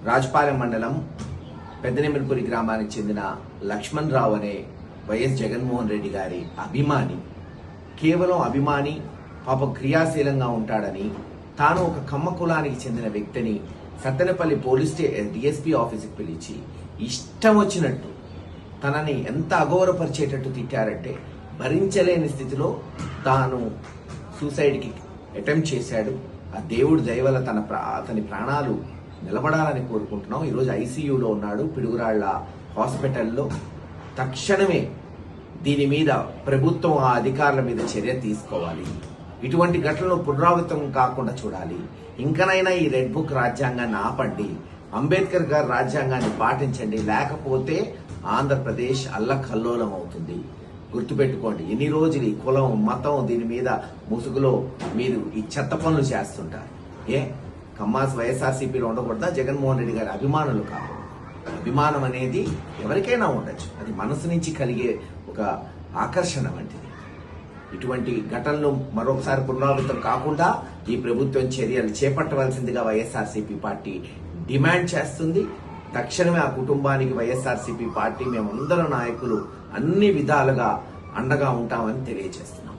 రాజపాలెం మండలం పెద్దనెమిలిపురి గ్రామానికి చెందిన లక్ష్మణ్ రావు అనే వైఎస్ జగన్మోహన్ రెడ్డి గారి అభిమాని, కేవలం అభిమాని, పాప క్రియాశీలంగా ఉంటాడని, తాను ఒక కమ్మ కులానికి చెందిన వ్యక్తిని సత్తెనపల్లి పోలీస్ డిఎస్పీ ఆఫీసుకి పిలిచి ఇష్టం వచ్చినట్టు తనని ఎంత అగౌరవపరిచేటట్టు తిట్టారంటే భరించలేని స్థితిలో తాను సూసైడ్కి అటెంప్ట్ చేశాడు. ఆ దేవుడి దయవల్ల అతని ప్రాణాలు నిలబడాలని కోరుకుంటున్నాం. ఈరోజు ఐసీయూలో ఉన్నాడు, పిడుగురాళ్ల హాస్పిటల్లో. తక్షణమే దీని మీద ప్రభుత్వం ఆ అధికారుల మీద చర్య తీసుకోవాలి. ఇటువంటి ఘటనలు పునరావృతం కాకుండా చూడాలి. ఇంకనైనా ఈ రెడ్ బుక్ రాజ్యాంగాన్ని ఆపండి, అంబేద్కర్ గారి రాజ్యాంగాన్ని పాటించండి, లేకపోతే ఆంధ్రప్రదేశ్ అల్లకల్లోలం అవుతుంది. గుర్తుపెట్టుకోండి, ఎన్ని రోజులు ఈ కులం మతం దీని మీద ముసుగులో మీరు ఈ చెత్త పనులు చేస్తుంటారు. కమ్మాస్ వైఎస్ఆర్సీపీలో ఉండకూడదా? జగన్మోహన్ రెడ్డి గారి అభిమానులు కాదు. అభిమానం అనేది ఎవరికైనా ఉండొచ్చు, అది మనసు నుంచి కలిగే ఒక ఆకర్షణ వంటిది. ఇటువంటి ఘటనలు మరొకసారి పునరావృతం కాకుండా ఈ ప్రభుత్వం చర్యలు చేపట్టవలసిందిగా వైఎస్ఆర్సీపీ పార్టీ డిమాండ్ చేస్తుంది. తక్షణమే ఆ కుటుంబానికి వైఎస్ఆర్సీపీ పార్టీ, మేమందరం నాయకులు అన్ని విధాలుగా అండగా ఉంటామని తెలియజేస్తున్నాం.